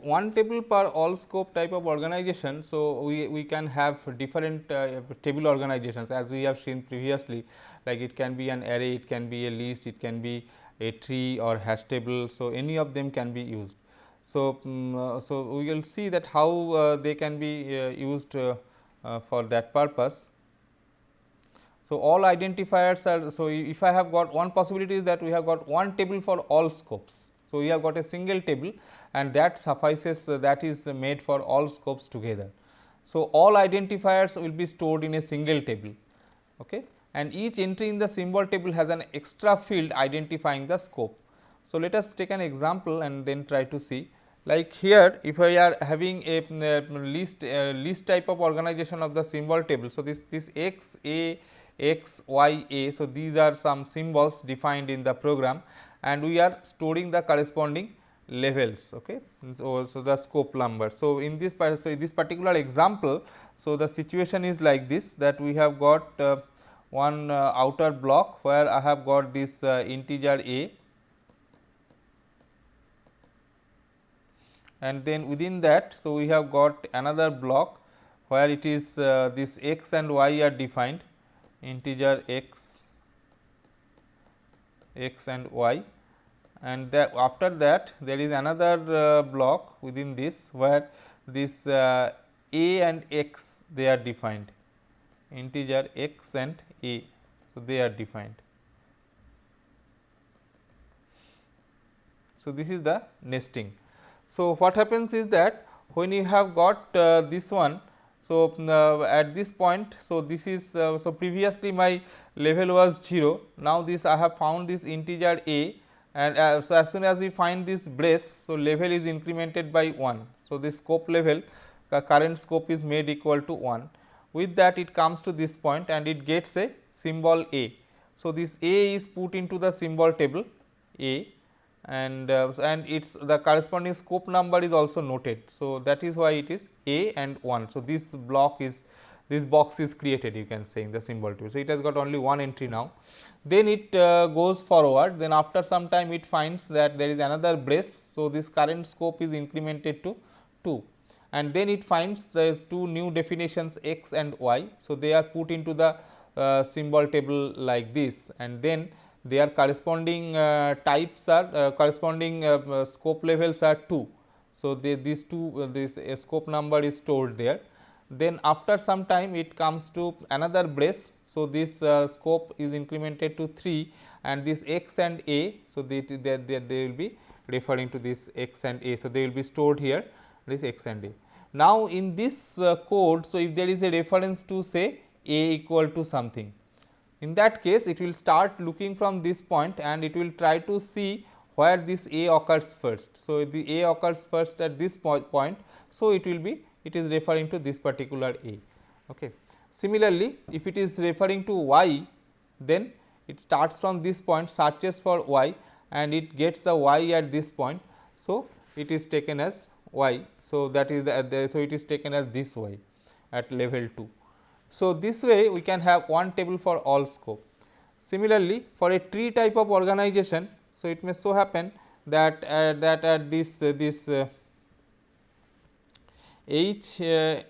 one table per all scope type of organization. So, we can have different table organizations as we have seen previously, like it can be an array, it can be a list, it can be a tree or hash table. So, any of them can be used. So, so we will see that how they can be used for that purpose. So, all identifiers are, so if I have got one possibility is that we have got one table for all scopes. So, we have got a single table and that suffices, that is made for all scopes together. So, all identifiers will be stored in a single table, okay, and each entry in the symbol table has an extra field identifying the scope. So, let us take an example and then try to see, like here if I are having a list type of organization of the symbol table. So, this x a x y a. So, these are some symbols defined in the program and we are storing the corresponding levels, okay. So, the scope number. So, in this particular example, so the situation is like this, that we have got one outer block where I have got this integer a, and then within that, so we have got another block where it is this x and y are defined, integer x and y, and that after that there is another block within this where this a and x they are defined, integer x and a. So, they are defined. So, this is the nesting. So, what happens is that when you have got this one, so at this point, so this is so previously my level was 0, now this I have found this integer a, and so as soon as we find this brace, so level is incremented by 1. So, this scope level, the current scope is made equal to 1. With that it comes to this point and it gets a symbol a. So, this a is put into the symbol table a, and its the corresponding scope number is also noted. So, that is why it is a and 1. So, this box is created, you can say, in the symbol table. So, it has got only one entry now. Then it goes forward, then after some time it finds that there is another brace. So, this current scope is incremented to 2, and then it finds there is two new definitions x and y. So, they are put into the symbol table like this, and then their corresponding types are corresponding scope levels are 2. So, these two this scope number is stored there. Then after some time it comes to another brace. So, this scope is incremented to 3 and this x and a. So, they will be referring to this x and a. So, they will be stored here, this x and a. Now, in this code, so if there is a reference to say a equal to something, in that case it will start looking from this point and it will try to see where this a occurs first. So, the a occurs first at this point. So, it is referring to this particular a. Okay. Similarly, if it is referring to y, then it starts from this point, searches for y and it gets the y at this point. So, it is taken as y. So, that is so it is taken as this y at level 2. So, this way we can have one table for all scope. Similarly, for a tree type of organization, so it may so happen that at this H A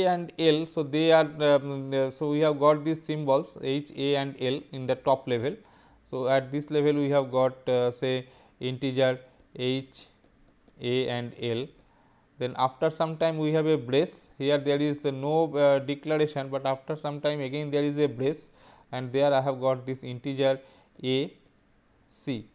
and L. So, they are so we have got these symbols H, A and L in the top level. So, at this level we have got say integer H, A and L. Then after some time we have a brace, here there is no declaration, but after some time again there is a brace and there I have got this integer A C.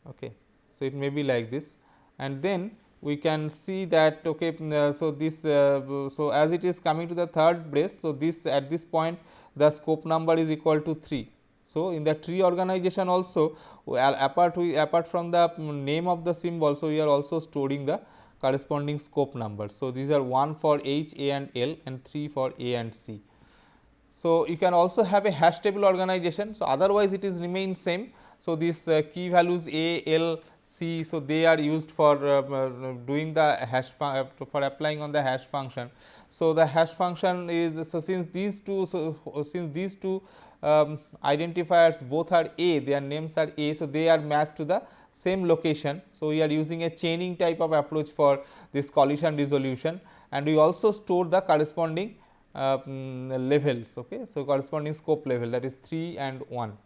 Okay. So, it may be like this, and then we can see that okay, so this so as it is coming to the third brace. So, this at this point the scope number is equal to 3. So, in the tree organization also, apart from the name of the symbol, so we are also storing the corresponding scope number. So, these are 1 for H, A and L and 3 for A and C. So, you can also have a hash table organization. So, otherwise it is remain same. So, these key values A, L, C, so they are used for doing the hash for applying on the hash function. So, the hash function is, so since these two identifiers both are A, their names are A. So, they are matched to the same location. So, we are using a chaining type of approach for this collision resolution, and we also store the corresponding levels. Okay. So, corresponding scope level, that is 3 and 1.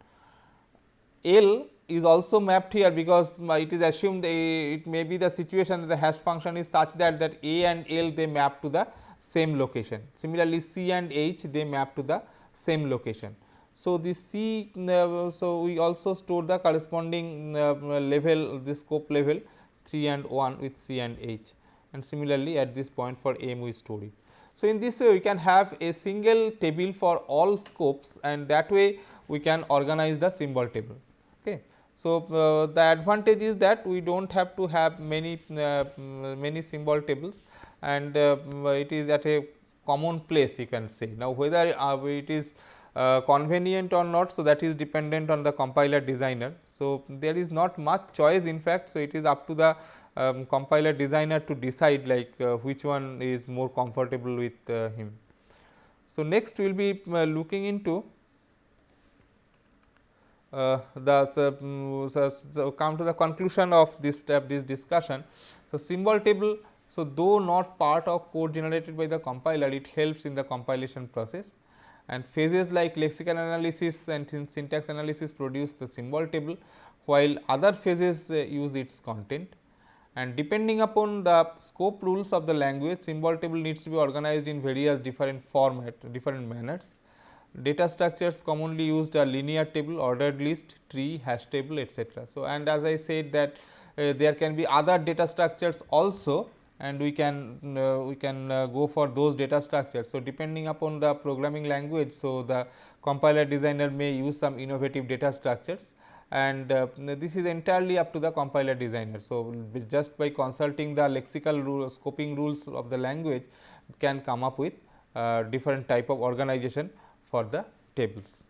L is also mapped here, because it is assumed it may be the situation that the hash function is such that A and L they map to the same location. Similarly, C and H they map to the same location. So, this C, so we also store the corresponding level, the scope level 3 and 1 with C and H, and similarly at this point for M we store it. So, in this way we can have a single table for all scopes, and that way we can organize the symbol table. Okay. So, the advantage is that we do not have to have many symbol tables, and it is at a common place, you can say. Now, whether it is convenient or not, so that is dependent on the compiler designer. So, there is not much choice in fact. So, it is up to the compiler designer to decide like which one is more comfortable with him. So, next we will be looking into so come to the conclusion of this discussion. So, symbol table, so though not part of code generated by the compiler, it helps in the compilation process, and phases like lexical analysis and syntax analysis produce the symbol table, while other phases use its content. And depending upon the scope rules of the language, symbol table needs to be organized in various different different manners. Data structures commonly used are linear table, ordered list, tree, hash table, etc. So, and as I said that there can be other data structures also, and we can go for those data structures. So, depending upon the programming language, so the compiler designer may use some innovative data structures, and this is entirely up to the compiler designer. So, just by consulting the lexical scoping rules of the language can come up with different type of organization for the tables.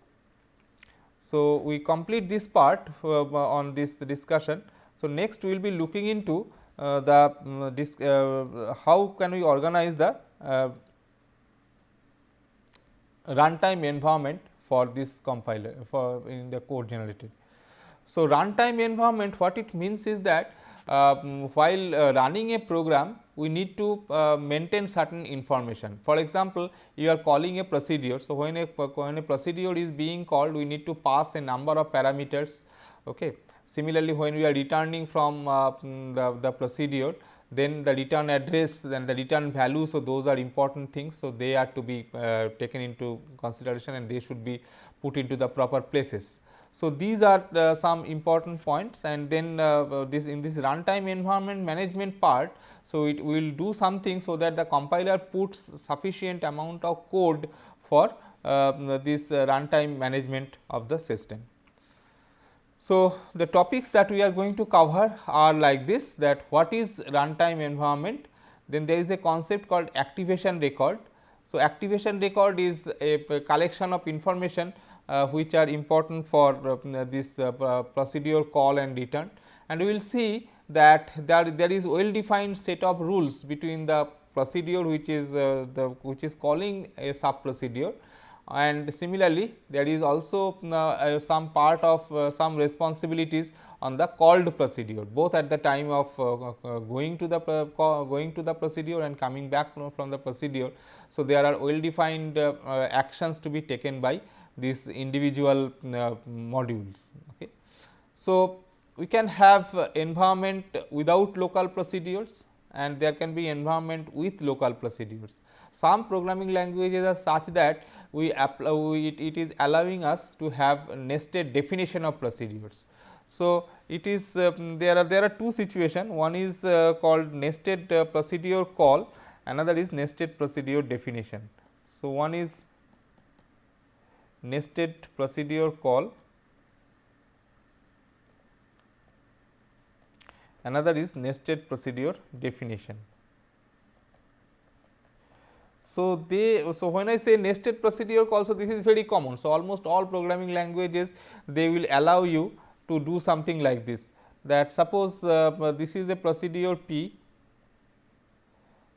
So, we complete this part on this discussion. So, next we will be looking into how can we organize the runtime environment for this compiler for in the code generated. So, runtime environment, what it means is that while running a program, we need to maintain certain information. For example, you are calling a procedure. So, when a procedure is being called, we need to pass a number of parameters. Okay. Similarly, when we are returning from the procedure, then the return address and the return value. So, those are important things. So, they are to be taken into consideration, and they should be put into the proper places. So, these are some important points, and then in this runtime environment management part. So, it will do something so that the compiler puts sufficient amount of code for this runtime management of the system. So, the topics that we are going to cover are like this, that what is runtime environment, then there is a concept called activation record. So, activation record is a collection of information which are important for this procedure call and return, and we will see that there is well defined set of rules between the procedure which is calling a sub procedure, and similarly there is also some part of some responsibilities on the called procedure, both at the time of going to the procedure and coming back from the procedure. So, there are well defined actions to be taken by these individual modules. Okay. So, we can have environment without local procedures, and there can be environment with local procedures. Some programming languages are such that it is allowing us to have nested definition of procedures. So, it is there are two situations, one is called nested procedure call, another is nested procedure definition. So, one is nested procedure call, another is nested procedure definition. So, when I say nested procedure call, so this is very common. So, almost all programming languages they will allow you to do something like this, that suppose this is a procedure P.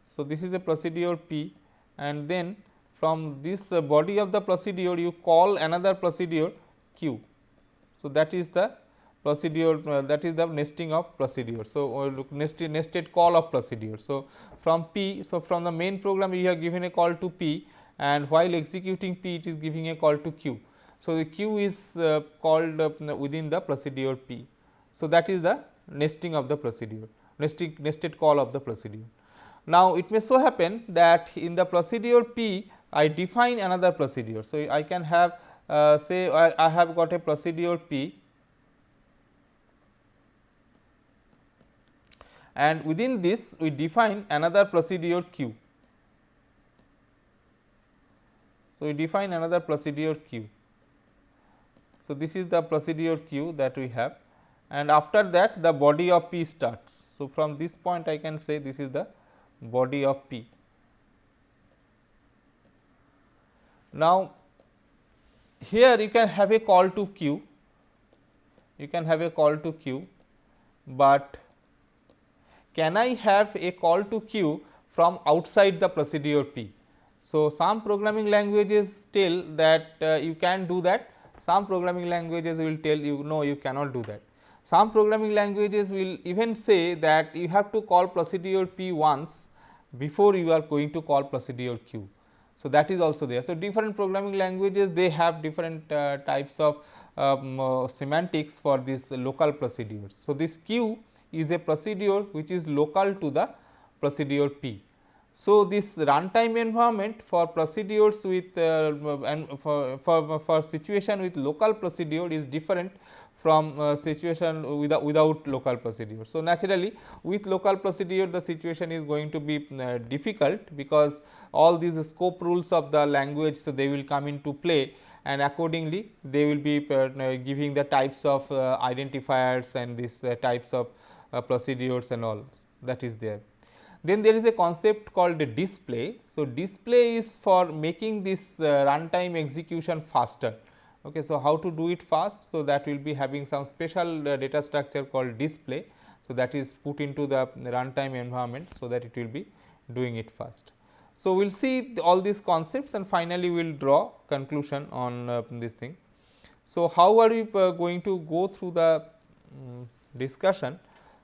So, this is a procedure P, and then from this body of the procedure you call another procedure Q. So, that is the procedure, that is the nesting of procedure. So, nested call of procedure. So, from P, so from the main program you have given a call to P, and while executing P it is giving a call to Q. So, the Q is called within the procedure P. So, that is the nesting of the procedure, nested call of the procedure. Now, it may so happen that in the procedure P I define another procedure. So, I can have say I have got a procedure P, and within this we define another procedure Q. So, we define another procedure Q. So, this is the procedure Q that we have, and after that the body of P starts. So, from this point I can say this is the body of P. Now, here you can have a call to Q, but can I have a call to Q from outside the procedure P? So, some programming languages tell that you can do that, some programming languages will tell you no, you cannot do that. Some programming languages will even say that you have to call procedure P once before you are going to call procedure Q. So, that is also there. So, different programming languages they have different types of semantics for these local procedures. So, this Q is a procedure which is local to the procedure P. So, this runtime environment for procedures with and for situation with local procedure is different from situation without local procedure. So, naturally with local procedure the situation is going to be difficult, because all these scope rules of the language, so they will come into play, and accordingly they will be giving the types of identifiers and these types of procedures and all that is there. Then there is a concept called display. So, display is for making this runtime execution faster. Okay. So, how to do it fast? So, that will be having some special data structure called display. So, that is put into the runtime environment, so that it will be doing it fast. So, we will see all these concepts and finally, we will draw conclusion on this thing. So, how are we going to go through the discussion?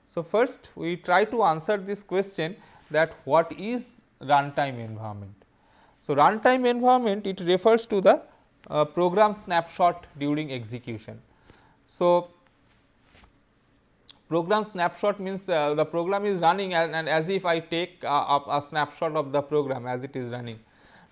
So, first we try to answer this question that what is runtime environment. So, runtime environment, it refers to the program snapshot during execution. So, program snapshot means the program is running and as if I take a snapshot of the program as it is running.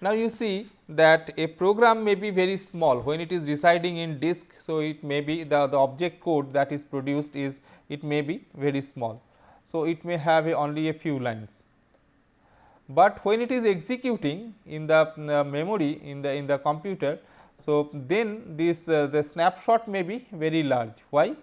Now, you see that a program may be very small when it is residing in disk. So, it may be the object code that is produced is it may be very small. So, it may have only a few lines, but when it is executing in the memory in the computer. So, then this the snapshot may be very large. Why?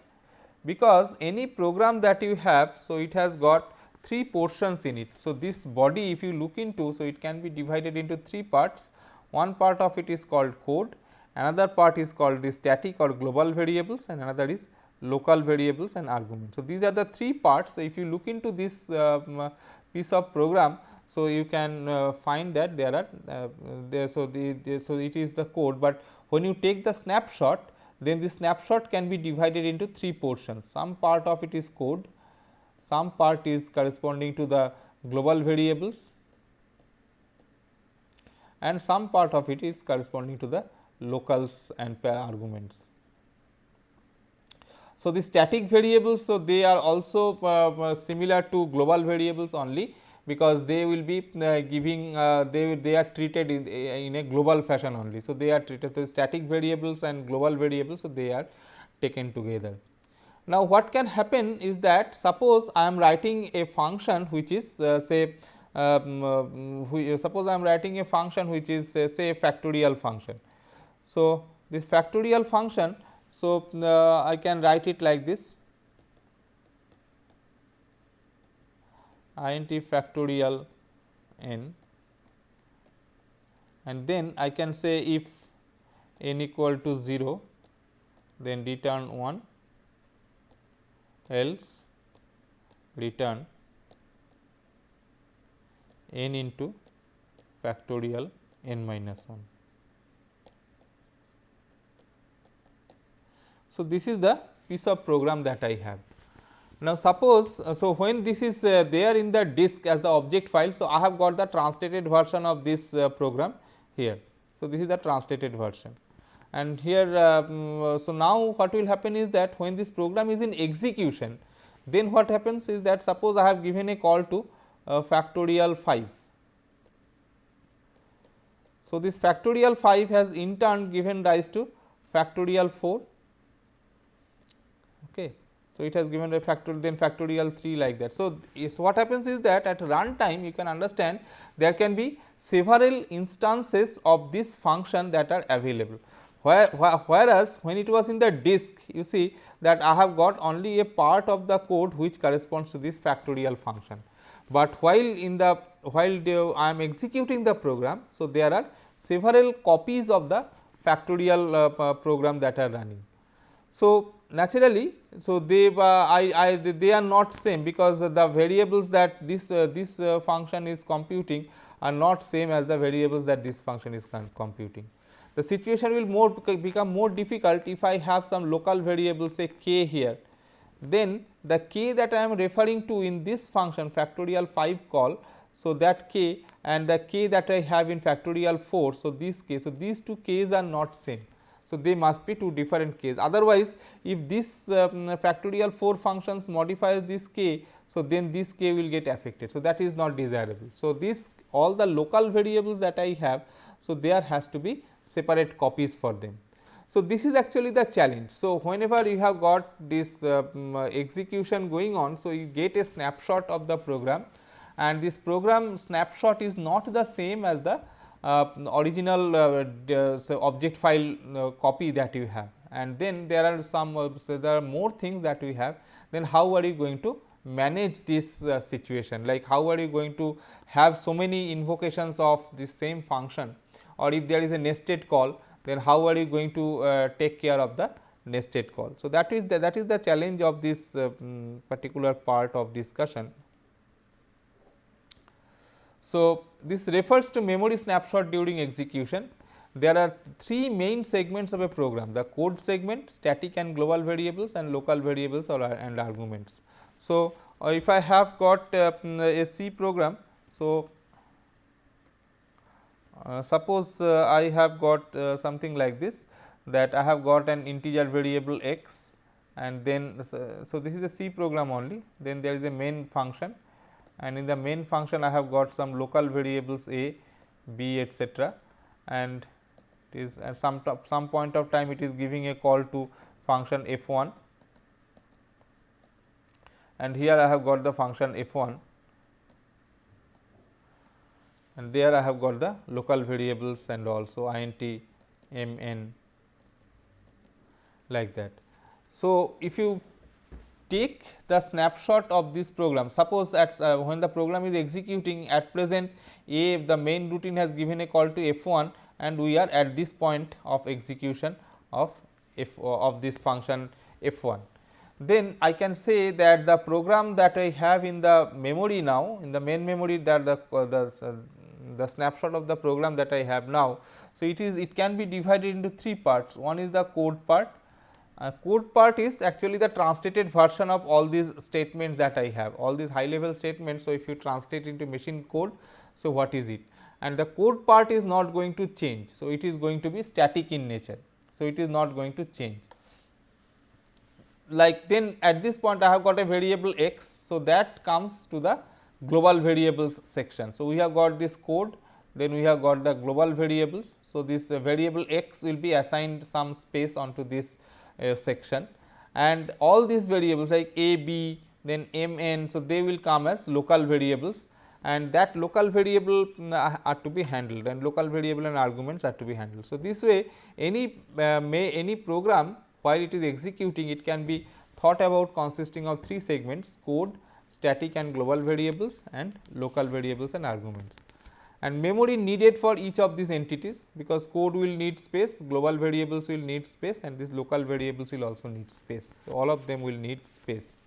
Because any program that you have, so it has got 3 portions in it. So, this body if you look into, so it can be divided into 3 parts. One part of it is called code, another part is called the static or global variables, and another is local variables and arguments. So, these are the 3 parts. So, if you look into this piece of program, so you can find that there are there. So, so it is the code, but when you take the snapshot, then the snapshot can be divided into 3 portions. Some part of it is code, some part is corresponding to the global variables, and some part of it is corresponding to the locals and arguments. So, the static variables, so they are also similar to global variables only, because they will be giving they are treated in a global fashion only. So, they are treated as static variables and global variables. So, they are taken together. Now, what can happen is that suppose I am writing a function which is say suppose I am writing a function which is say a factorial function. So, this factorial function, so I can write it like this, int factorial n, and then I can say if n equal to 0, then return 1, else return n into factorial n minus 1. So, this is the piece of program that I have. Now, suppose so when this is there in the disk as the object file. So, I have got the translated version of this program here. So, this is the translated version, and here so now what will happen is that when this program is in execution, then what happens is that suppose I have given a call to factorial 5. So, this factorial 5 has in turn given rise to factorial 4. Okay. So, it has given a factorial, then factorial 3, like that. So, what happens is that at runtime you can understand there can be several instances of this function that are available, whereas when it was in the disk, you see that I have got only a part of the code which corresponds to this factorial function. But while I am executing the program, so there are several copies of the factorial program that are running. So, naturally, so they are not same, because the variables that this function is computing are not same as the variables that this function is computing. The situation will become more difficult if I have some local variable, say k here. Then the k that I am referring to in this function factorial 5 call, so that k and the k that I have in factorial 4. So, this k, so these two k's are not same. So, they must be two different k's. Otherwise, if this factorial 4 functions modifies this k, so then this k will get affected. So, that is not desirable. So, this all the local variables that I have, so there has to be separate copies for them. So, this is actually the challenge. So, whenever you have got this execution going on, so you get a snapshot of the program, and this program snapshot is not the same as the original so object file copy that you have, and then there are some there are more things that we have. Then how are you going to manage this situation, like how are you going to have so many invocations of this same function, or if there is a nested call, then how are you going to take care of the nested call. So, that is the challenge of this particular part of discussion. So, this refers to memory snapshot during execution. There are three main segments of a program: the code segment, static and global variables, and local variables and arguments. So, if I have got a C program, so suppose I have got something like this, that I have got an integer variable x, and then so this is a C program only. Then there is a main function, and in the main function I have got some local variables a, b, etc., and it is at some point of time it is giving a call to function f1, and here I have got the function f1, and there I have got the local variables and also int, mn, like that. So, if you take the snapshot of this program, suppose at when the program is executing, at present the main routine has given a call to f1, and we are at this point of execution of this function f1. Then I can say that the program that I have in the memory now, in the main memory, that the snapshot of the program that I have now. So, it can be divided into three parts. One is the code part. Code part is actually the translated version of all these statements that I have, all these high level statements. So, if you translate into machine code, so what is it? And the code part is not going to change. So, it is going to be static in nature. So, it is not going to change. Like then at this point I have got a variable x. So, that comes to the global variables section. So, we have got this code, then we have got the global variables. So, this variable x will be assigned some space onto this section, and all these variables like a, b, then m, n. So, they will come as local variables, and that local variable are to be handled, and local variable and arguments are to be handled. So, this way any program while it is executing, it can be thought about consisting of three segments: code, static and global variables, and local variables and arguments. And memory needed for each of these entities, because code will need space, global variables will need space, and these local variables will also need space. So, all of them will need space.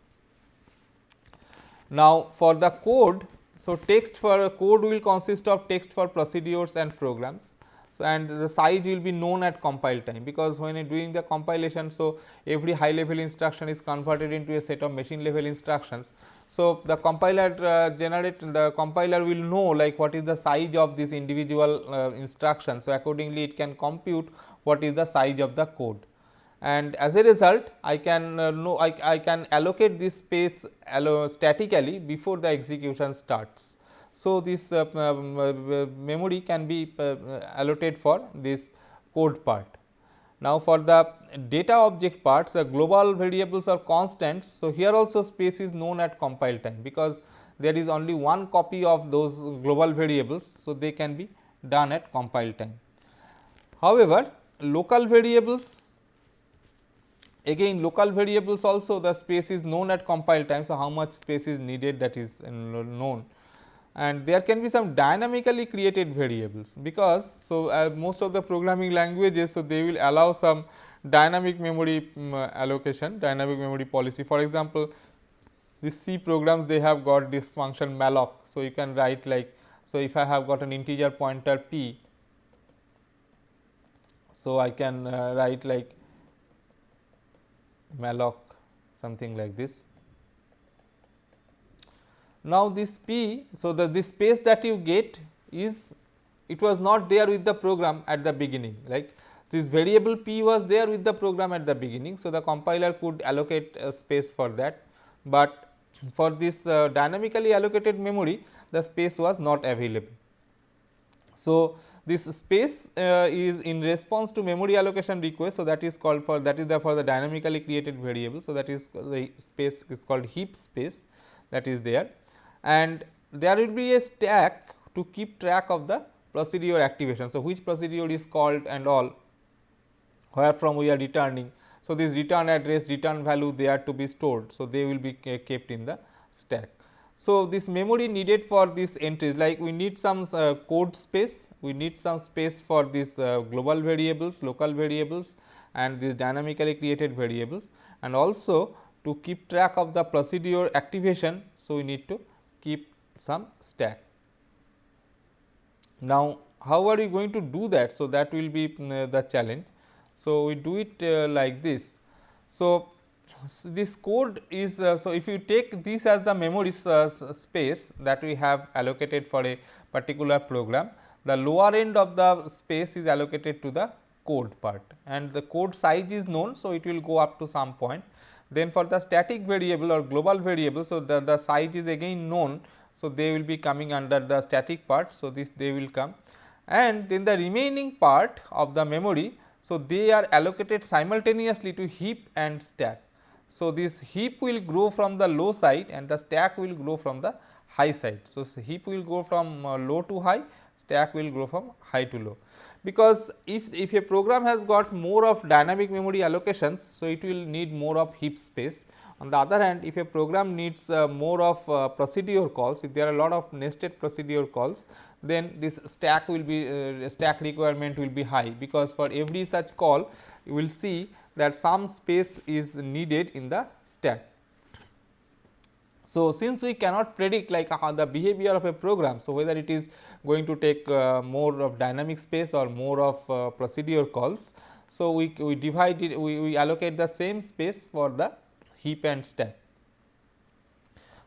Now, for the code, so text for code will consist of text for procedures and programs. So, and the size will be known at compile time, because when you are doing the compilation, so every high level instruction is converted into a set of machine level instructions. So, the compiler the compiler will know like what is the size of this individual instruction. So, accordingly it can compute what is the size of the code, and as a result I can know I can allocate this space statically before the execution starts. So, this memory can be allotted for this code part. Now, for the data object parts, the global variables are constants. So, here also space is known at compile time, because there is only one copy of those global variables. So, they can be done at compile time. However, local variables, again local variables also the space is known at compile time. So, how much space is needed, that is known, and there can be some dynamically created variables, because so most of the programming languages, so they will allow some dynamic memory allocation, dynamic memory policy. For example, these C programs, they have got this function malloc. So, you can write like, so if I have got an integer pointer p, so I can write like malloc something like this. Now, this p, so this space that you get is, it was not there with the program at the beginning, like this variable p was there with the program at the beginning. So, the compiler could allocate a space for that, but for this dynamically allocated memory the space was not available. So, this space is in response to memory allocation request. So, that is called for, that is for the dynamically created variable. So, that is the space is called heap space, that is there, and there will be a stack to keep track of the procedure activation. So, which procedure is called and all, where from we are returning. So, this return address, return value, they are to be stored. So, they will be kept in the stack. So, this memory needed for these entries, like we need some code space, we need some space for these global variables, local variables, and these dynamically created variables, and also to keep track of the procedure activation. So, we need to keep some stack. Now, how are we going to do that? So, that will be the challenge. So, we do it like this. So, this code is so if you take this as the memory space that we have allocated for a particular program, the lower end of the space is allocated to the code part, and the code size is known. So, it will go up to some point. Then for the static variable or global variable, so the size is again known. So, they will be coming under the static part. So, this they will come, and then the remaining part of the memory, so they are allocated simultaneously to heap and stack. So, this heap will grow from the low side and the stack will grow from the high side. So, heap will go from low to high, stack will grow from high to low, because if a program has got more of dynamic memory allocations, so it will need more of heap space. On the other hand, if a program needs more of procedure calls, if there are a lot of nested procedure calls, then this stack will be stack requirement will be high, because for every such call you will see that some space is needed in the stack. So, since we cannot predict like the behavior of a program, so whether it is going to take more of dynamic space or more of procedure calls, so we divide it, we allocate the same space for the heap and stack.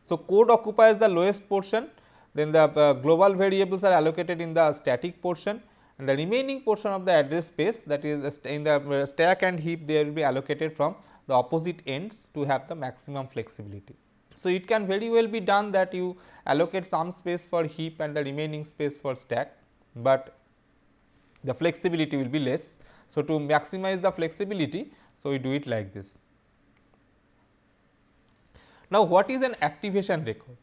So, code occupies the lowest portion, then the global variables are allocated in the static portion, and the remaining portion of the address space, that is in the stack and heap, they will be allocated from the opposite ends to have the maximum flexibility. So, it can very well be done that you allocate some space for heap and the remaining space for stack, but the flexibility will be less. So, to maximize the flexibility, so we do it like this. Now, what is an activation record?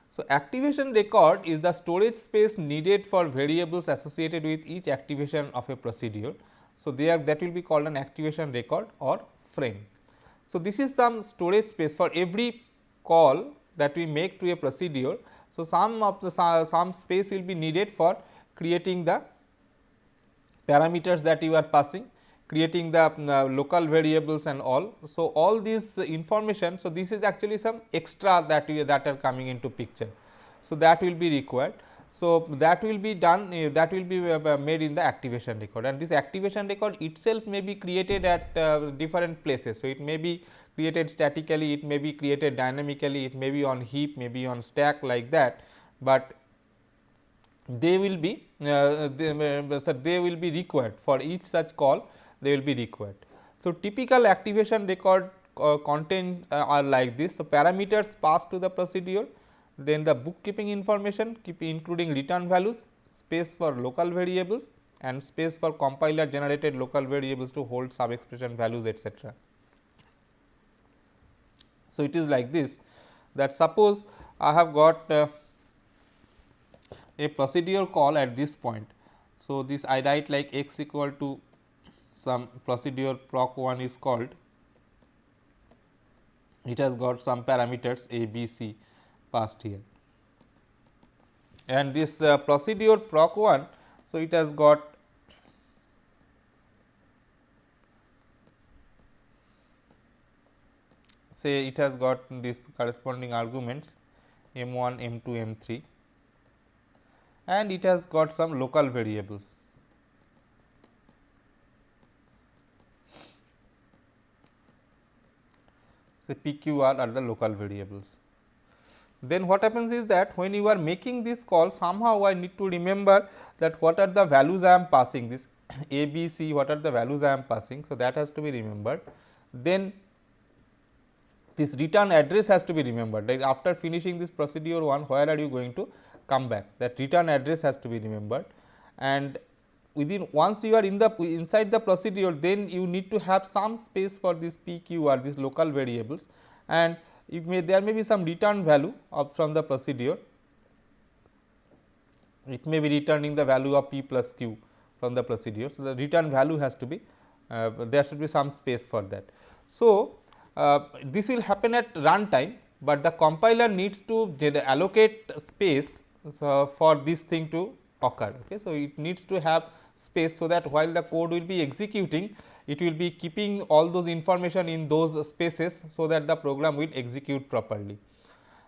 So, activation record is the storage space needed for variables associated with each activation of a procedure. So, that will be called an activation record or frame. So, this is some storage space for every call that we make to a procedure. So, some space will be needed for creating the parameters that you are passing, creating the local variables and all. So, all these information, so this is actually some extra that are coming into picture. So, that will be required. So, that will be done that will be made in the activation record, and this activation record itself may be created at different places. So, it may be created statically, it may be created dynamically, it may be on heap, maybe on stack like that, but they will be they will be required for each such call, they will be required. So, typical activation record content are like this. So, parameters passed to the procedure, then the bookkeeping information including return values, space for local variables and space for compiler generated local variables to hold sub expression values, etc. So, it is like this, that suppose I have got a procedure call at this point. So, this I write like x equal to some procedure proc 1 is called, it has got some parameters a, b, c passed here, and this procedure proc 1. So, it has got say it has got this corresponding arguments m 1, m 2, m 3, and it has got some local variables. So, p, q, r are the local variables. Then what happens is that when you are making this call, somehow I need to remember that what are the values I am passing, this a, b, c, what are the values I am passing. So, that has to be remembered. Then this return address has to be remembered, like after finishing this procedure 1, where are you going to come back, that return address has to be remembered. And within once you are in the inside the procedure, then you need to have some space for this p, q, r, these local variables, and there may be some return value of from the procedure, it may be returning the value of p plus q from the procedure. So, the return value has to be there should be some space for that. So, this will happen at runtime, but the compiler needs to allocate space for this thing to occur. Okay. So, it needs to have space, so that while the code will be executing, it will be keeping all those information in those spaces, so that the program will execute properly.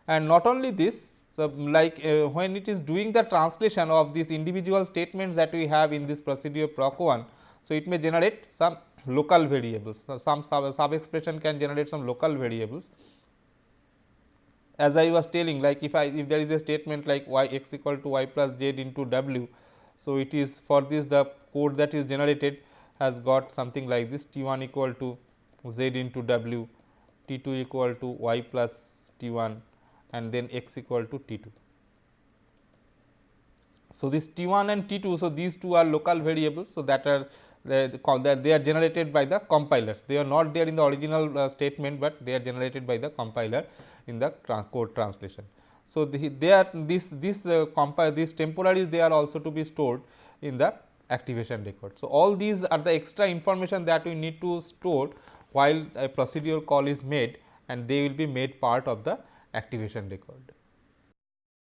And not only this, so like when it is doing the translation of these individual statements that we have in this procedure proc 1, so it may generate some local variables, so some sub expression can generate some local variables. As I was telling, like if there is a statement like y x equal to y plus z into w, so it is for this the code that is generated has got something like this, t 1 equal to z into w, t 2 equal to y plus t 1, and then x equal to t 2. So, this t 1 and t 2, so these two are local variables. So, that are they are generated by the compilers, they are not there in the original statement, but they are generated by the compiler in the code translation. So, they are these temporaries, they are also to be stored in the activation record. So, all these are the extra information that we need to store while a procedure call is made, and they will be made part of the activation record.